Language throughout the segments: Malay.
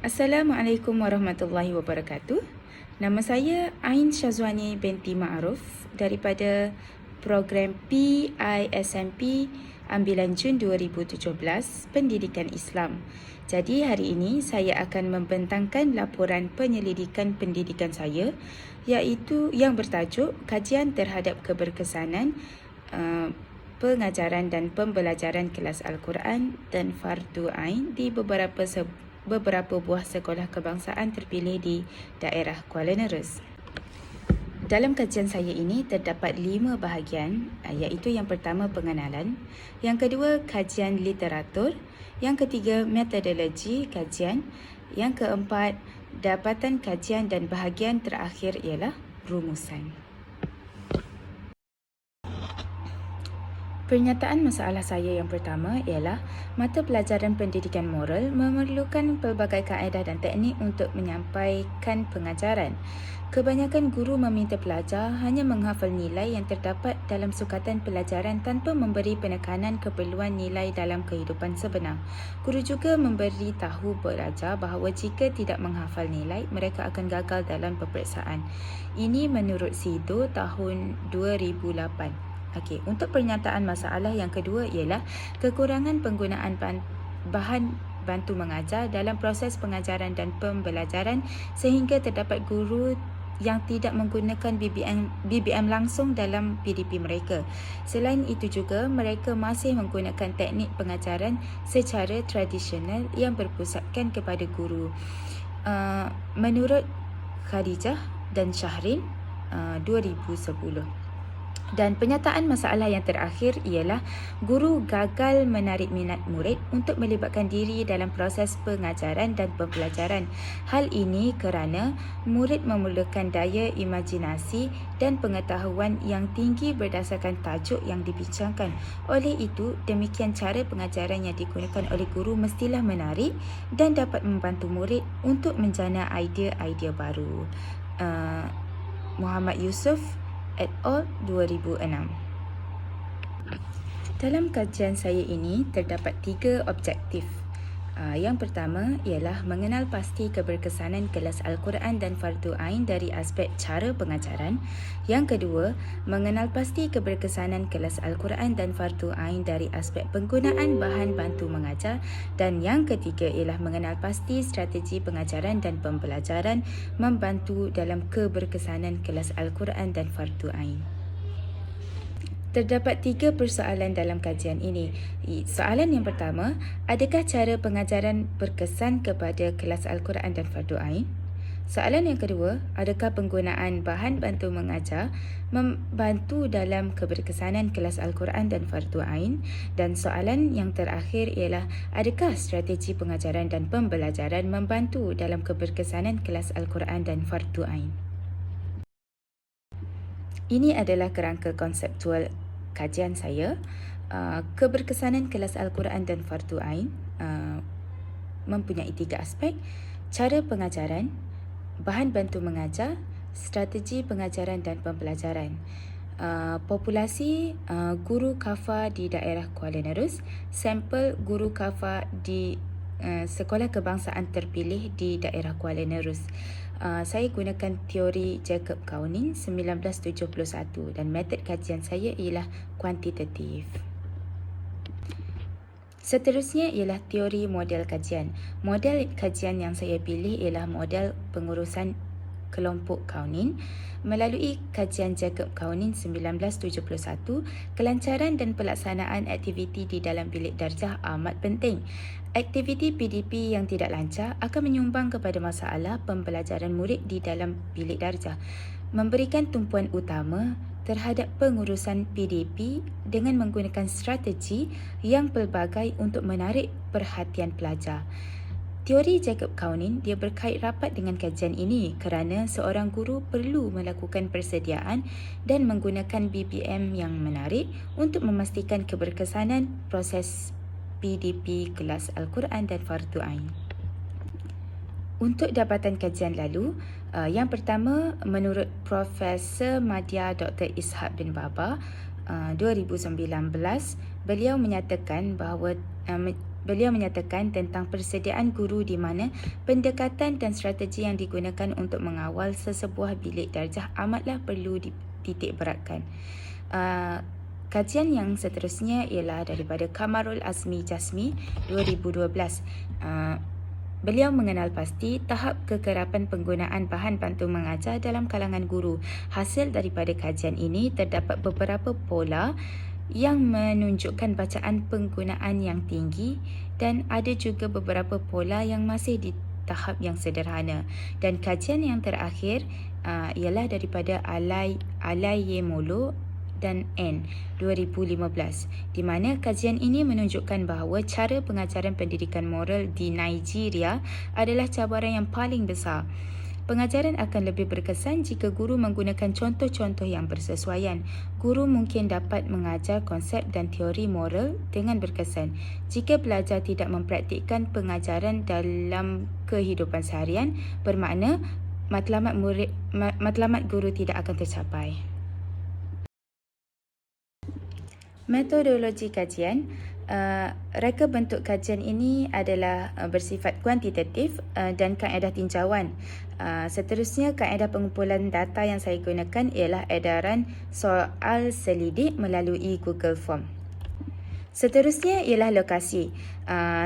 Assalamualaikum warahmatullahi wabarakatuh. Nama saya Ain Syazwani binti Ma'aruf daripada program PISMP Ambilan Jun 2017 Pendidikan Islam. Jadi hari ini saya akan membentangkan laporan penyelidikan pendidikan saya iaitu yang bertajuk Kajian Terhadap Keberkesanan Pengajaran dan Pembelajaran Kelas Al-Quran dan Fardu Ain di beberapa buah sekolah kebangsaan terpilih di daerah Kuala Nerus. Dalam kajian saya ini terdapat 5 bahagian, iaitu yang pertama pengenalan, yang kedua kajian literatur, yang ketiga metodologi kajian, yang keempat dapatan kajian dan bahagian terakhir ialah rumusan. Pernyataan masalah saya yang pertama ialah mata pelajaran pendidikan moral memerlukan pelbagai kaedah dan teknik untuk menyampaikan pengajaran. Kebanyakan guru meminta pelajar hanya menghafal nilai yang terdapat dalam sukatan pelajaran tanpa memberi penekanan keperluan nilai dalam kehidupan sebenar. Guru juga memberi tahu pelajar bahawa jika tidak menghafal nilai, mereka akan gagal dalam peperiksaan. Ini menurut SIDO tahun 2008. Okey, untuk pernyataan masalah yang kedua ialah kekurangan penggunaan bahan bantu mengajar dalam proses pengajaran dan pembelajaran sehingga terdapat guru yang tidak menggunakan BBM langsung dalam PDP mereka. Selain itu juga, mereka masih menggunakan teknik pengajaran secara tradisional yang berpusatkan kepada guru. Menurut Khadijah dan Syahrin 2010. Dan pernyataan masalah yang terakhir ialah guru gagal menarik minat murid untuk melibatkan diri dalam proses pengajaran dan pembelajaran. Hal ini kerana murid memerlukan daya imajinasi dan pengetahuan yang tinggi berdasarkan tajuk yang dibincangkan. Oleh itu, demikian cara pengajaran yang digunakan oleh guru mestilah menarik dan dapat membantu murid untuk menjana idea-idea baru. Muhammad Yusof et al. 2006. Dalam kajian saya ini terdapat 3 objektif. Yang pertama ialah mengenal pasti keberkesanan kelas Al-Quran dan Fardu Ain dari aspek cara pengajaran. Yang kedua, mengenal pasti keberkesanan kelas Al-Quran dan Fardu Ain dari aspek penggunaan bahan bantu mengajar. Dan yang ketiga ialah mengenal pasti strategi pengajaran dan pembelajaran membantu dalam keberkesanan kelas Al-Quran dan Fardu Ain. Terdapat 3 persoalan dalam kajian ini. Soalan yang pertama, adakah cara pengajaran berkesan kepada kelas Al-Quran dan Fardu Ain? Soalan yang kedua, adakah penggunaan bahan bantu mengajar membantu dalam keberkesanan kelas Al-Quran dan Fardu Ain? Dan soalan yang terakhir ialah, adakah strategi pengajaran dan pembelajaran membantu dalam keberkesanan kelas Al-Quran dan Fardu Ain? Ini adalah kerangka konseptual kajian saya. Keberkesanan kelas Al-Quran dan Fardu Ain mempunyai 3 aspek: cara pengajaran, bahan bantu mengajar, strategi pengajaran dan pembelajaran. Populasi guru kafa di daerah Kuala Nerus, sampel guru kafa di sekolah kebangsaan terpilih di daerah Kuala Nerus. Saya gunakan teori Jacob Kaunin 1971 dan metod kajian saya ialah kuantitatif. Seterusnya ialah teori model kajian. Model kajian yang saya pilih ialah model pengurusan kelompok Kaunin. Melalui kajian Jacob Kaunin 1971, kelancaran dan pelaksanaan aktiviti di dalam bilik darjah amat penting. Aktiviti PDP yang tidak lancar akan menyumbang kepada masalah pembelajaran murid di dalam bilik darjah. Memberikan tumpuan utama terhadap pengurusan PDP dengan menggunakan strategi yang pelbagai untuk menarik perhatian pelajar. Teori Jacob Kaunin dia berkait rapat dengan kajian ini kerana seorang guru perlu melakukan persediaan dan menggunakan BBM yang menarik untuk memastikan keberkesanan proses PDP kelas Al-Quran dan Fardu Ain. Untuk dapatan kajian lalu, yang pertama menurut Profesor Madya Dr. Ishak bin Baba 2019, beliau menyatakan bahawa Beliau menyatakan tentang persediaan guru di mana pendekatan dan strategi yang digunakan untuk mengawal sesebuah bilik darjah amatlah perlu dititik beratkan. Kajian yang seterusnya ialah daripada Kamarul Azmi Jasmi 2012. Beliau mengenal pasti tahap kekerapan penggunaan bahan bantu mengajar dalam kalangan guru. Hasil daripada kajian ini terdapat beberapa pola yang menunjukkan bacaan penggunaan yang tinggi dan ada juga beberapa pola yang masih di tahap yang sederhana. Dan kajian yang terakhir ialah daripada Alayemolo dan N 2015, di mana kajian ini menunjukkan bahawa cara pengajaran pendidikan moral di Nigeria adalah cabaran yang paling besar. Pengajaran akan lebih berkesan jika guru menggunakan contoh-contoh yang bersesuaian. Guru mungkin dapat mengajar konsep dan teori moral dengan berkesan. Jika pelajar tidak mempraktikkan pengajaran dalam kehidupan seharian, bermakna matlamat guru tidak akan tercapai. Metodologi kajian. Reka bentuk kajian ini adalah bersifat kuantitatif dan kaedah tinjauan. Seterusnya, kaedah pengumpulan data yang saya gunakan ialah edaran soal selidik melalui Google Form. Seterusnya ialah lokasi.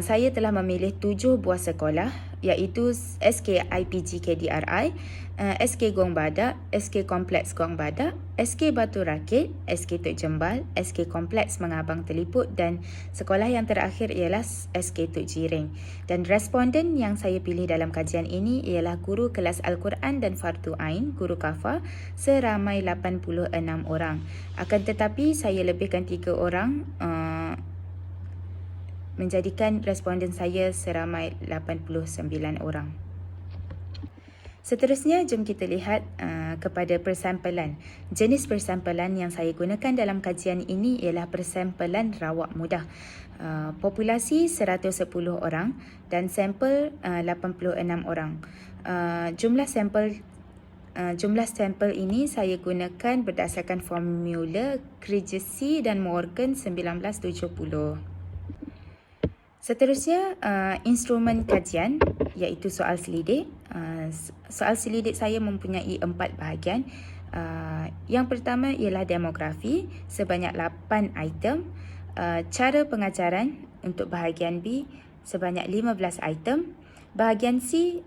Saya telah memilih 7 buah sekolah, iaitu SK IPG KDRI, SK Gong Badak, SK Kompleks Gong Badak, SK Batu Rakit, SK Tok Jembal, SK Kompleks Mengabang Teliput dan sekolah yang terakhir ialah SK Tok Jiring. Dan responden yang saya pilih dalam kajian ini ialah guru kelas Al-Quran dan Fardu Ain, guru Kafa, seramai 86 orang. Akan tetapi saya lebihkan 3 orang menjadikan responden saya seramai 89 orang. Seterusnya, jom kita lihat kepada persampelan. Jenis persampelan yang saya gunakan dalam kajian ini ialah persampelan rawak mudah. Populasi 110 orang dan sampel 86 orang. Jumlah sampel ini saya gunakan berdasarkan formula Krejci dan Morgan 1970. Seterusnya, instrumen kajian iaitu soal selidik. Soal selidik saya mempunyai 4 bahagian. Yang pertama ialah demografi sebanyak 8 item. Cara pengajaran untuk bahagian B sebanyak 15 item. Bahagian C,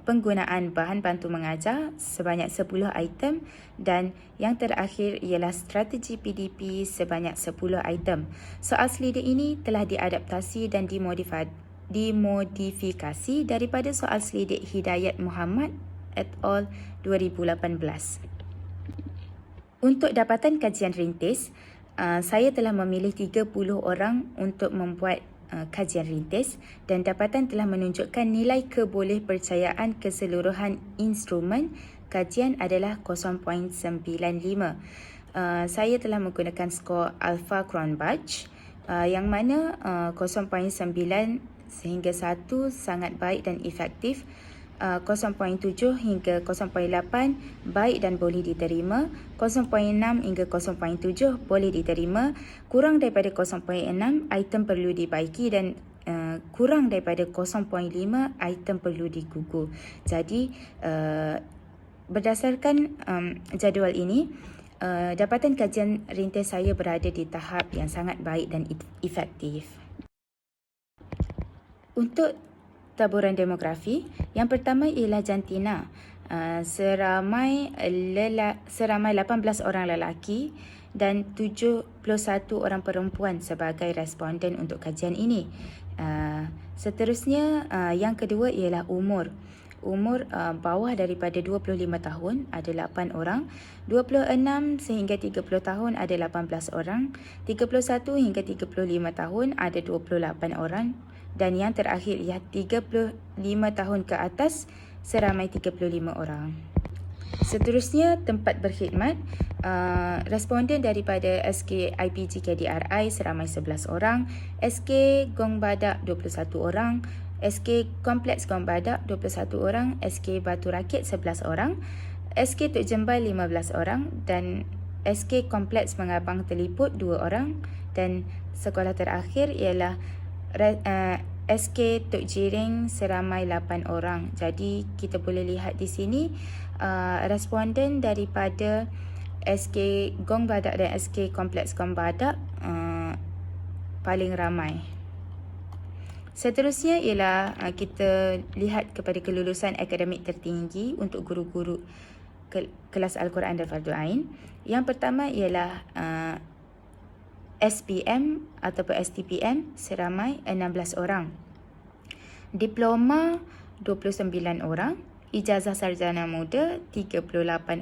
penggunaan bahan bantu mengajar sebanyak 10 item dan yang terakhir ialah strategi PDP sebanyak 10 item. Soal selidik ini telah diadaptasi dan dimodifikasi daripada soal selidik Hidayat Muhammad et al. 2018. Untuk dapatan kajian rintis, saya telah memilih 30 orang untuk membuat kajian rintis dan dapatan telah menunjukkan nilai kebolehpercayaan keseluruhan instrumen kajian adalah 0.95. Saya telah menggunakan skor Alpha Cronbach yang mana 0.9 sehingga 1 sangat baik dan efektif, 0.7 hingga 0.8 baik dan boleh diterima, 0.6 hingga 0.7 boleh diterima, kurang daripada 0.6 item perlu dibaiki dan kurang daripada 0.5 item perlu digugur. Jadi berdasarkan jadual ini, dapatan kajian rintis saya berada di tahap yang sangat baik dan efektif. Untuk taburan demografi, yang pertama ialah jantina. Seramai 18 orang lelaki dan 71 orang perempuan sebagai responden untuk kajian ini. Seterusnya, yang kedua ialah umur. Umur bawah daripada 25 tahun ada 8 orang, 26 sehingga 30 tahun ada 18 orang, 31 hingga 35 tahun ada 28 orang dan yang terakhir ialah 35 tahun ke atas seramai 35 orang. Seterusnya, tempat berkhidmat. Responden daripada SK IPG KDRI seramai 11 orang, SK Gong Badak 21 orang, SK Kompleks Gong Badak 21 orang, SK Batu Rakit 11 orang, SK Tok Jembal 15 orang dan SK Kompleks Mengabang Teliput 2 orang dan sekolah terakhir ialah SK Tok Jiring seramai 8 orang. Jadi kita boleh lihat di sini responden daripada SK Gong Badak dan SK Kompleks Gong Badak paling ramai. Seterusnya ialah kita lihat kepada kelulusan akademik tertinggi untuk guru-guru kelas Al-Quran dan Fardu Ain. Yang pertama ialah SPM ataupun STPM seramai 16 orang. Diploma 29 orang, ijazah sarjana muda 38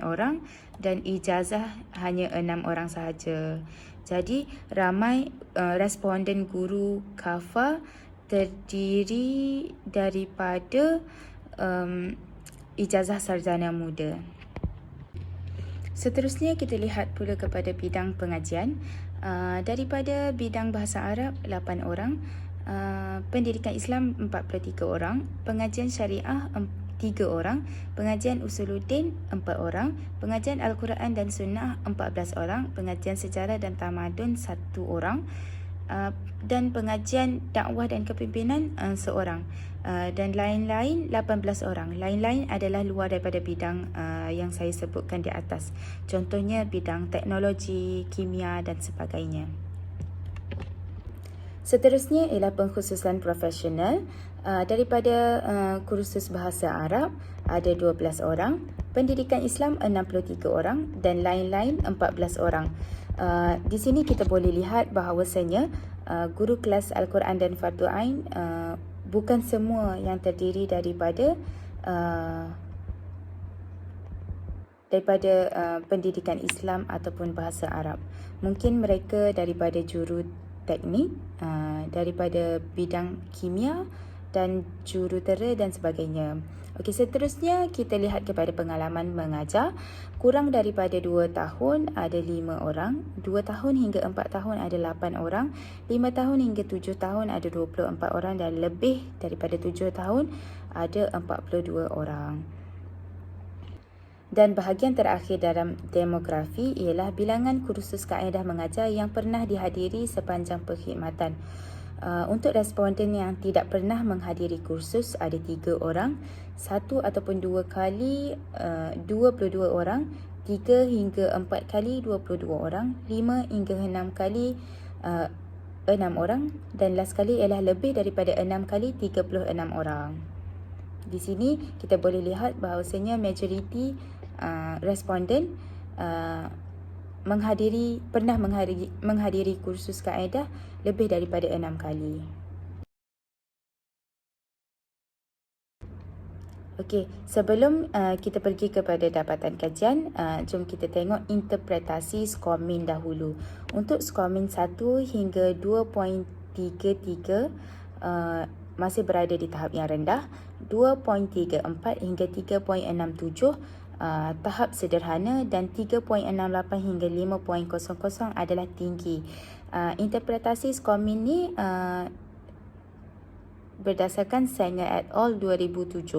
orang dan ijazah hanya 6 orang sahaja. Jadi ramai responden guru KAFA terdiri daripada ijazah sarjana muda. Seterusnya kita lihat pula kepada bidang pengajian. Daripada bidang bahasa Arab 8 orang, pendidikan Islam 43 orang, pengajian syariah 3 orang, pengajian usuluddin 4 orang, pengajian Al-Quran dan Sunnah 14 orang, pengajian sejarah dan tamadun 1 orang, dan pengajian dakwah dan kepimpinan 1 orang, dan lain-lain 18 orang. Lain-lain adalah luar daripada bidang yang saya sebutkan di atas. Contohnya bidang teknologi, kimia dan sebagainya. Seterusnya ialah pengkhususan profesional. Daripada kursus bahasa Arab ada 12 orang, pendidikan Islam 63 orang dan lain-lain 14 orang. Di sini kita boleh lihat bahawasanya guru kelas Al-Quran dan Fardu Ain bukan semua yang terdiri daripada pendidikan Islam ataupun bahasa Arab. Mungkin mereka daripada juru teknik, daripada bidang kimia dan jurutera dan sebagainya. Okey, seterusnya kita lihat kepada pengalaman mengajar. Kurang daripada 2 tahun ada 5 orang, 2 tahun hingga 4 tahun ada 8 orang, 5 tahun hingga 7 tahun ada 24 orang dan lebih daripada 7 tahun ada 42 orang. Dan bahagian terakhir dalam demografi ialah bilangan kursus kaedah mengajar yang pernah dihadiri sepanjang perkhidmatan. Untuk responden yang tidak pernah menghadiri kursus ada 3 orang, 1 ataupun 2 kali 22 orang, 3 hingga 4 kali 22 orang, 5 hingga 6 kali 6 orang dan last kali ialah lebih daripada 6 kali 36 orang. Di sini kita boleh lihat bahawasanya majoriti responden pernah menghadiri kursus kaedah lebih daripada 6 kali. Okey, sebelum kita pergi kepada dapatan kajian, jom kita tengok interpretasi skor min dahulu. Untuk skor min 1 hingga 2.33 masih berada di tahap yang rendah, 2.34 hingga 3.67 tahap sederhana dan 3.68 hingga 5.00 adalah tinggi. Interpretasi skor min ni berdasarkan Sanger et al. 2007.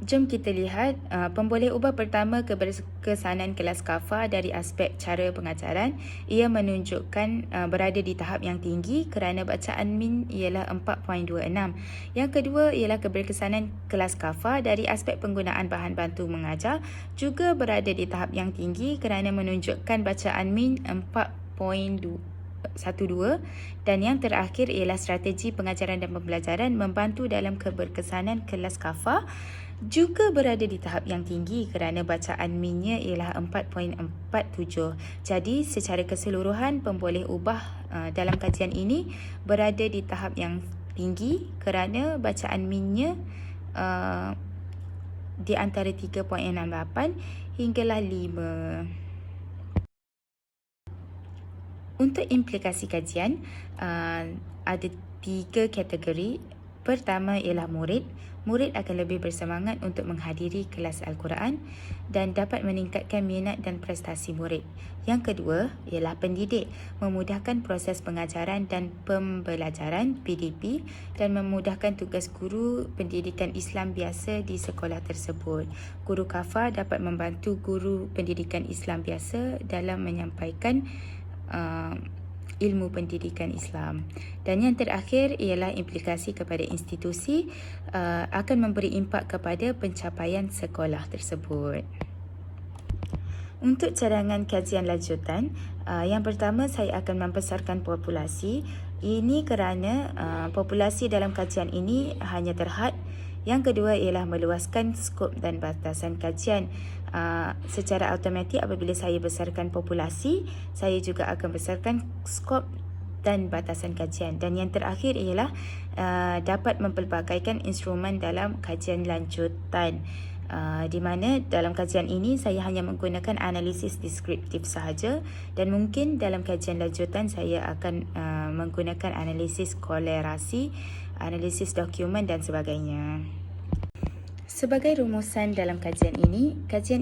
Jom kita lihat pemboleh ubah pertama keberkesanan kelas KAFA dari aspek cara pengajaran. Ia menunjukkan berada di tahap yang tinggi kerana bacaan min ialah 4.26. Yang kedua ialah keberkesanan kelas KAFA dari aspek penggunaan bahan bantu mengajar juga berada di tahap yang tinggi kerana menunjukkan bacaan min 4.12. Dan yang terakhir ialah strategi pengajaran dan pembelajaran membantu dalam keberkesanan kelas KAFA juga berada di tahap yang tinggi kerana bacaan minnya ialah 4.47. Jadi secara keseluruhan pemboleh ubah dalam kajian ini berada di tahap yang tinggi kerana bacaan minnya di antara 3.68 hinggalah 5. Untuk implikasi kajian, ada 3 kategori. Pertama ialah murid. Murid akan lebih bersemangat untuk menghadiri kelas Al-Quran dan dapat meningkatkan minat dan prestasi murid. Yang kedua ialah pendidik, memudahkan proses pengajaran dan pembelajaran PDP dan memudahkan tugas guru pendidikan Islam biasa di sekolah tersebut. Guru KAFA dapat membantu guru pendidikan Islam biasa dalam menyampaikan ilmu pendidikan Islam. Dan yang terakhir ialah implikasi kepada institusi akan memberi impak kepada pencapaian sekolah tersebut. Untuk cadangan kajian lanjutan, yang pertama saya akan membesarkan populasi. Ini kerana populasi dalam kajian ini hanya terhad. Yang kedua ialah meluaskan skop dan batasan kajian. Secara automatik apabila saya besarkan populasi, saya juga akan besarkan skop dan batasan kajian. Dan yang terakhir ialah dapat mempelbagaikan instrumen dalam kajian lanjutan. Di mana dalam kajian ini saya hanya menggunakan analisis deskriptif sahaja, dan mungkin dalam kajian lanjutan saya akan menggunakan analisis kolerasi, analisis dokumen dan sebagainya. Sebagai rumusan dalam kajian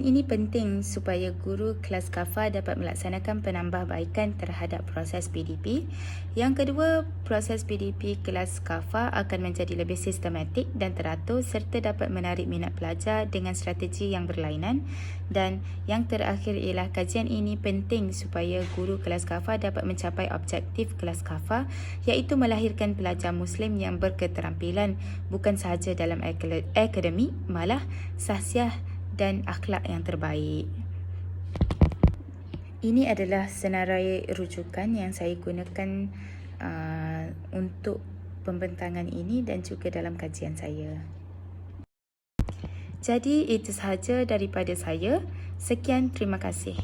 ini penting supaya guru kelas KAFA dapat melaksanakan penambahbaikan terhadap proses PDP. Yang kedua, proses PDP kelas KAFA akan menjadi lebih sistematik dan teratur serta dapat menarik minat pelajar dengan strategi yang berlainan. Dan yang terakhir ialah kajian ini penting supaya guru kelas KAFA dapat mencapai objektif kelas KAFA, iaitu melahirkan pelajar Muslim yang berketerampilan bukan sahaja dalam akademik, malah sahsiah dan akhlak yang terbaik. Ini adalah senarai rujukan yang saya gunakan untuk pembentangan ini dan juga dalam kajian saya. Jadi itu sahaja daripada saya. Sekian, terima kasih.